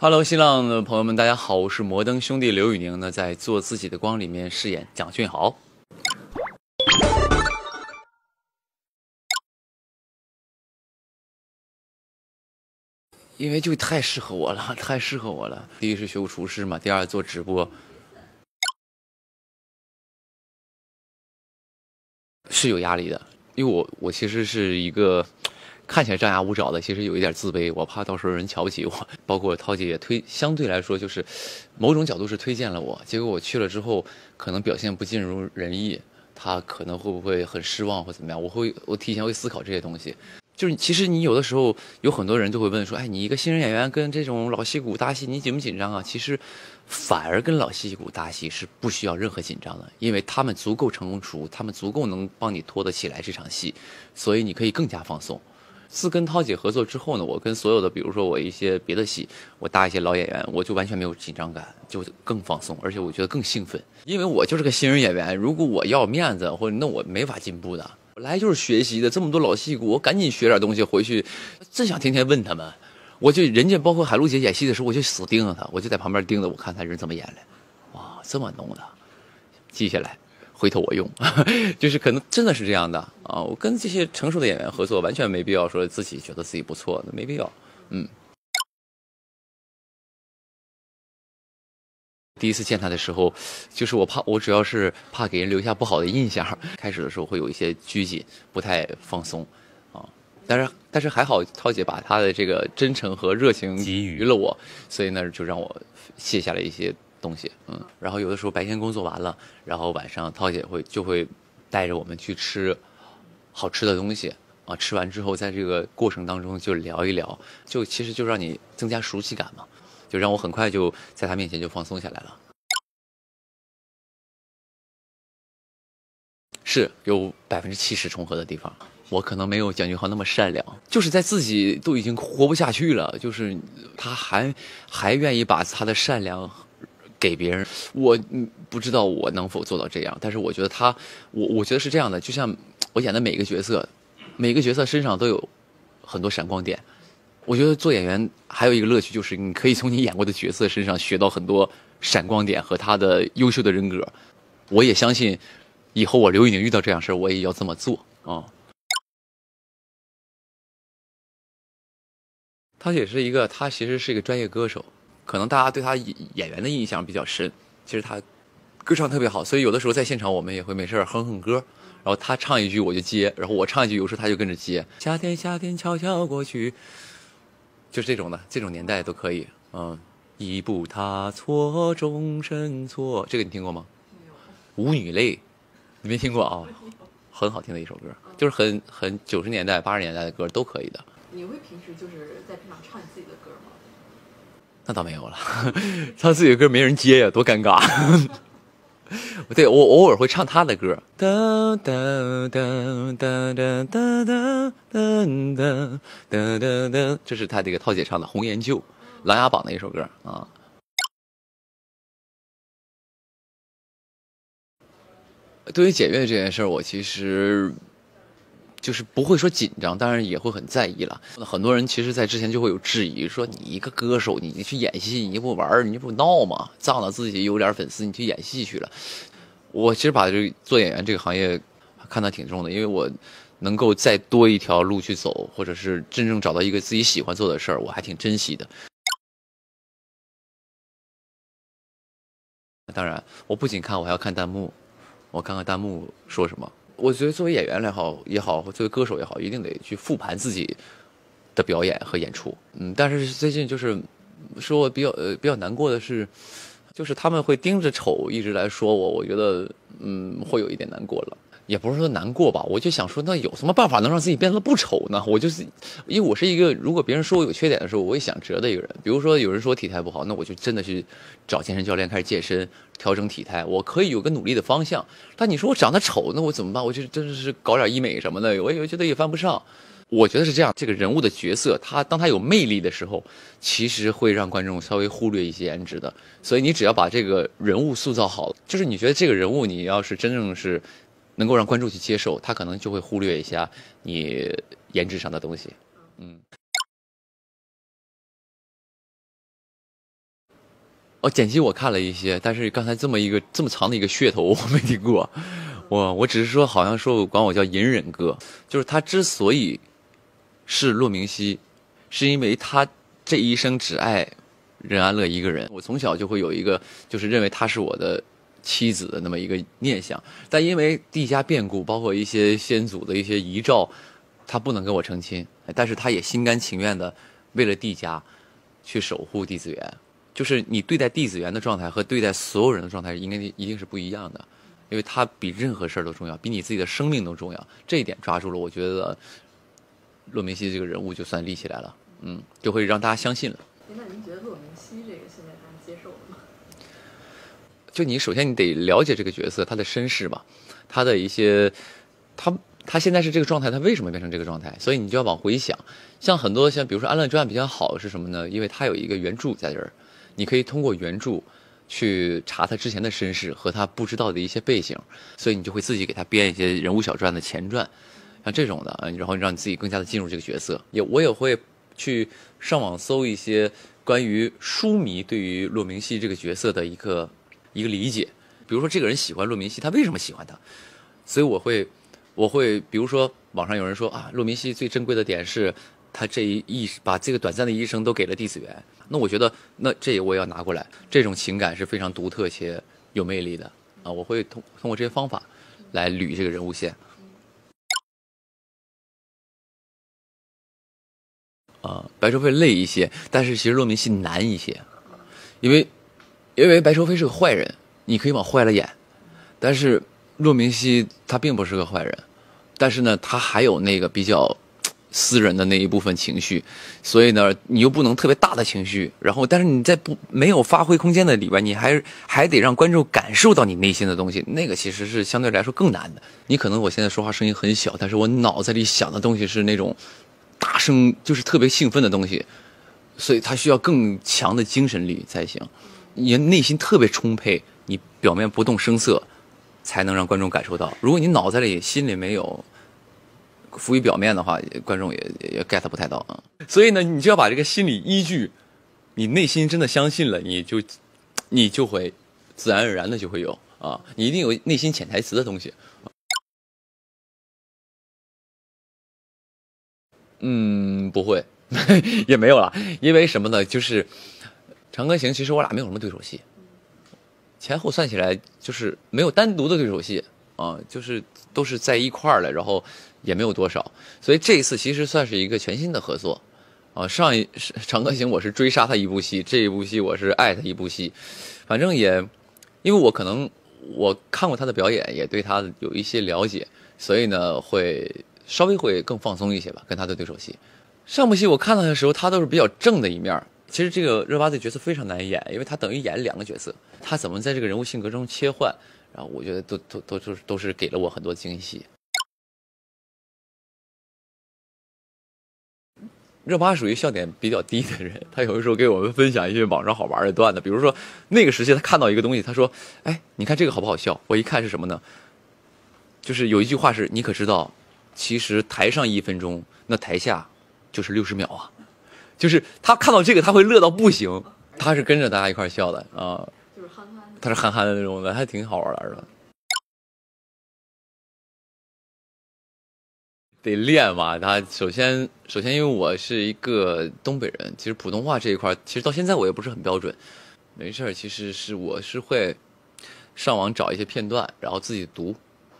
Hello，新浪的朋友们，大家好，我是摩登兄弟刘宇宁呢，在《做自己的光》里面饰演蒋俊豪。因为就太适合我了，太适合我了。第一是学过厨师嘛，第二做直播，是有压力的。因为我其实是一个看起来张牙舞爪的，其实有一点自卑，我怕到时候人瞧不起我。包括涛姐也相对来说就是某种角度是推荐了我，结果我去了之后，可能表现不尽如人意，他可能会不会很失望或怎么样？我提前会思考这些东西。就是其实你有的时候有很多人都会问说，哎，你一个新人演员跟这种老戏骨搭戏，你紧不紧张啊？其实反而跟老戏骨搭戏是不需要任何紧张的，因为他们足够成熟，他们足够能帮你拖得起来这场戏，所以你可以更加放松。自跟涛姐合作之后呢，我跟所有的，比如说我一些别的戏，我搭一些老演员，我就完全没有紧张感，就更放松，而且我觉得更兴奋，因为我就是个新人演员，如果我要面子或者那我没法进步的。我来就是学习的，这么多老戏骨，我赶紧学点东西回去。真想天天问他们，我就人家包括海璐姐演戏的时候，我就死盯着她，我就在旁边盯着，我看她人怎么演的。哇，这么弄的，记下来，回头我用。就是可能真的是这样的啊！我跟这些成熟的演员合作，完全没必要说自己觉得自己不错的，没必要。第一次见他的时候，就是我主要是怕给人留下不好的印象。开始的时候会有一些拘谨，不太放松，啊，但是还好，涛姐把她的这个真诚和热情给予了我，所以呢就让我卸下了一些东西，然后有的时候白天工作完了，然后晚上涛姐就会带着我们去吃好吃的东西。啊，吃完之后，在这个过程当中就聊一聊，其实就让你增加熟悉感嘛。就让我很快就在他面前就放松下来了，是有70%重合的地方。我可能没有蒋俊豪那么善良，就是在自己都已经活不下去了，就是他还愿意把他的善良给别人。我不知道我能否做到这样，但是我觉得我觉得是这样的，就像我演的每个角色，每个角色身上都有很多闪光点。我觉得做演员还有一个乐趣，就是你可以从你演过的角色身上学到很多闪光点和他的优秀的人格。我也相信，以后我刘宇宁遇到这样事儿，我也要这么做啊。他其实是一个专业歌手，可能大家对他演员的印象比较深。其实他歌唱特别好，所以有的时候在现场我们也会没事哼哼歌，然后他唱一句我就接，然后我唱一句，有时候他就跟着接。夏天夏天悄悄过去。就是这种的，这种年代都可以。一步踏错，终身错，这个你听过吗？舞女泪，你没听过啊？很好听的一首歌，就是很90年代、80年代的歌都可以的。你会平时就是在平常唱你自己的歌吗？那倒没有了，唱自己的歌没人接呀，多尴尬。对，我偶尔会唱他的歌。哒哒哒哒哒哒哒哒哒哒哒，这是他这个涛姐唱的《红颜旧》，《琅琊榜》的一首歌啊。对于检阅这件事儿，我其实就是不会说紧张，当然也会很在意了。很多人其实，在之前就会有质疑，说你一个歌手，你去演戏，你不玩儿，你不闹吗？仗着自己有点粉丝，你去演戏去了。我其实把这做演员这个行业看得挺重的，因为我能够再多一条路去走，或者是真正找到一个自己喜欢做的事儿，我还挺珍惜的。当然，我不仅看，我还要看弹幕，我看看弹幕说什么。我觉得作为演员也好，作为歌手也好，一定得去复盘自己的表演和演出。但是最近就是说我比较难过的是，就是他们会盯着丑一直来说我，我觉得会有一点难过了。也不是说难过吧，我就想说，那有什么办法能让自己变得不丑呢？我就是因为我是一个，如果别人说我有缺点的时候，我会想辙的一个人。比如说有人说我体态不好，那我就真的去找健身教练开始健身，调整体态。我可以有个努力的方向。但你说我长得丑，那我怎么办？我就真的是搞点医美什么的，我也觉得也犯不上。我觉得是这样，这个人物的角色，当他有魅力的时候，其实会让观众稍微忽略一些颜值的。所以你只要把这个人物塑造好，就是你觉得这个人物，你要是真正是能够让观众去接受，他可能就会忽略一下你颜值上的东西。哦，剪辑我看了一些，但是刚才这么长的一个噱头我没听过。我只是说，好像说管我叫隐忍哥，就是他之所以是骆明熙，是因为他这一生只爱任安乐一个人。我从小就会有一个，就是认为他是我的妻子的那么一个念想，但因为帝家变故，包括一些先祖的一些遗诏，他不能跟我成亲，但是他也心甘情愿的为了帝家去守护帝子园。就是你对待帝子园的状态和对待所有人的状态，一定是不一样的，因为他比任何事儿都重要，比你自己的生命都重要。这一点抓住了，我觉得骆明熙这个人物就算立起来了，就会让大家相信了。那您觉得骆明熙这个现在大家接受了吗？就你首先你得了解这个角色他的身世吧，他的一些他现在是这个状态，他为什么变成这个状态？所以你就要往回想。像很多比如说《安乐传》比较好是什么呢？因为它有一个原著在这儿，你可以通过原著去查他之前的身世和他不知道的一些背景，所以你就会自己给他编一些人物小传的前传，像这种的，然后让你自己更加的进入这个角色。我也会去上网搜一些关于书迷对于骆明熙这个角色的一个理解，比如说这个人喜欢骆明熙，他为什么喜欢他？所以我会比如说网上有人说啊，骆明熙最珍贵的点是他把这个短暂的一生都给了帝子园。那我觉得那这我也要拿过来，这种情感是非常独特且有魅力的啊！我会通过这些方法来捋这个人物线。白愁飞累一些，但是其实骆明熙难一些，因为白愁飞是个坏人，你可以往坏了演，但是骆明熙他并不是个坏人，但是呢，他还有那个比较私人的那一部分情绪，所以呢，你又不能特别大的情绪，然后但是你在没有发挥空间的里边，你还得让观众感受到你内心的东西，那个其实是相对来说更难的。你可能我现在说话声音很小，但是我脑子里想的东西是那种大声，就是特别兴奋的东西，所以它需要更强的精神力才行。你内心特别充沛，你表面不动声色，才能让观众感受到。如果你脑子里心里没有浮于表面的话，观众也 get 不太到啊。所以呢，你就要把这个心理依据，你内心真的相信了，你就会自然而然的就会有啊，你一定有内心潜台词的东西。不会，也没有了，因为什么呢？就是《长歌行》，其实我俩没有什么对手戏，前后算起来就是没有单独的对手戏啊，就是都是在一块儿了，然后也没有多少，所以这一次其实算是一个全新的合作啊。上一《长歌行》我是追杀他一部戏，这一部戏我是爱他一部戏，反正也因为我可能我看过他的表演，也对他有一些了解，所以呢稍微会更放松一些吧，跟他的对手戏。上部戏我看到的时候，他都是比较正的一面。其实这个热巴这角色非常难演，因为他等于演两个角色，他怎么在这个人物性格中切换，然后我觉得都是给了我很多惊喜。热巴属于笑点比较低的人，他有的时候给我们分享一些网上好玩的段子，比如说那个时期他看到一个东西，他说：“哎，你看这个好不好笑？”我一看是什么呢？就是有一句话是：“你可知道，其实台上1分钟，那台下就是60秒啊。”就是他看到这个他会乐到不行，他是跟着大家一块笑的啊，就是憨憨的，他是憨憨的那种的，还挺好玩的。得练嘛，他首先因为我是一个东北人，其实普通话这一块其实到现在我也不是很标准。没事，其实我是会上网找一些片段，然后自己读，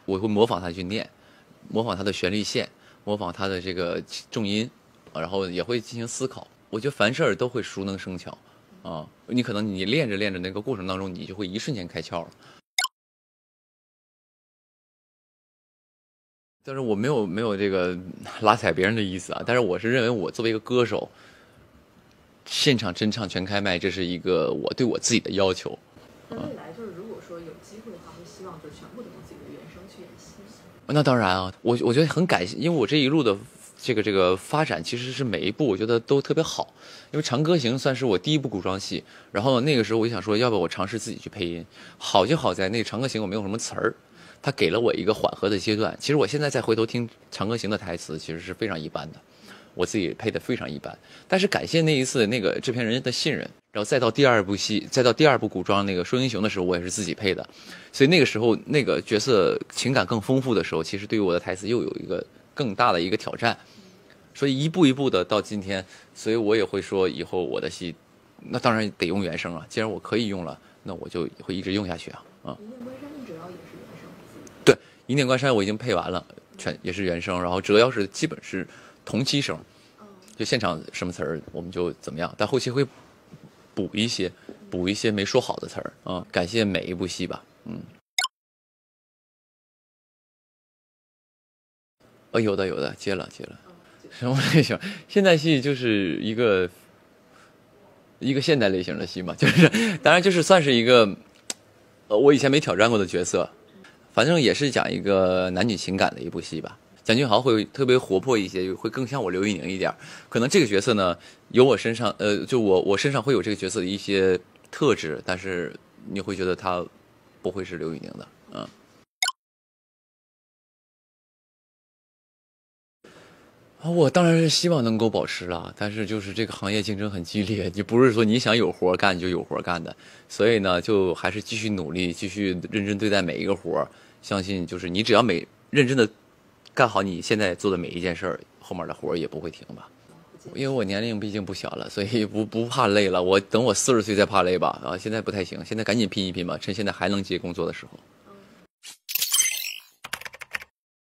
我会模仿他去念，模仿他的旋律线，模仿他的这个重音，然后也会进行思考。我觉得凡事都会熟能生巧啊，你可能你练着那个过程当中，你就会一瞬间开窍了。但是我没有这个拉踩别人的意思啊，但是我是认为我作为一个歌手，现场真唱全开麦，这是一个我对我自己的要求。那未来就是如果说有机会的话，会希望就全部都用自己的原声去演戏。那当然啊，我觉得很感谢，因为我这一路的这个发展，其实是每一部我觉得都特别好。因为《长歌行》算是我第一部古装戏，然后那个时候我就想说，要不我尝试自己去配音。好就好在那个《长歌行》我没有什么词儿。他给了我一个缓和的阶段。其实我现在再回头听《长歌行》的台词，其实是非常一般的。我自己配的非常一般。但是感谢那一次那个制片人的信任，然后再到第二部戏，再到第二部古装那个《说英雄》的时候，我也是自己配的，所以那个时候那个角色情感更丰富的时候，其实对于我的台词又有一个更大的一个挑战。所以一步一步的到今天，所以我也会说以后我的戏，那当然得用原声啊。既然我可以用了，那我就会一直用下去啊。一念关山主要也是原声。对，一念关山我已经配完了，全也是原声，然后折腰是基本是同期声，就现场什么词儿我们就怎么样，但后期会补一些没说好的词儿啊。感谢每一部戏吧，有的接了。什么类型？现代戏就是一个现代类型的戏嘛，就是当然就是算是一个我以前没挑战过的角色，反正也是讲一个男女情感的一部戏吧。蒋俊豪会特别活泼一些，会更像我刘宇宁一点。可能这个角色呢，有我身上就我身上会有这个角色的一些特质，但是你会觉得他不会是刘宇宁的，我当然是希望能够保持了，但是就是这个行业竞争很激烈，你不是说你想有活干就有活干的，所以呢，就还是继续努力，继续认真对待每一个活。相信就是你只要认真的干好你现在做的每一件事儿，后面的活也不会停吧。因为我年龄毕竟不小了，所以不怕累了。等我40岁再怕累吧。现在不太行，现在赶紧拼一拼吧，趁现在还能接工作的时候。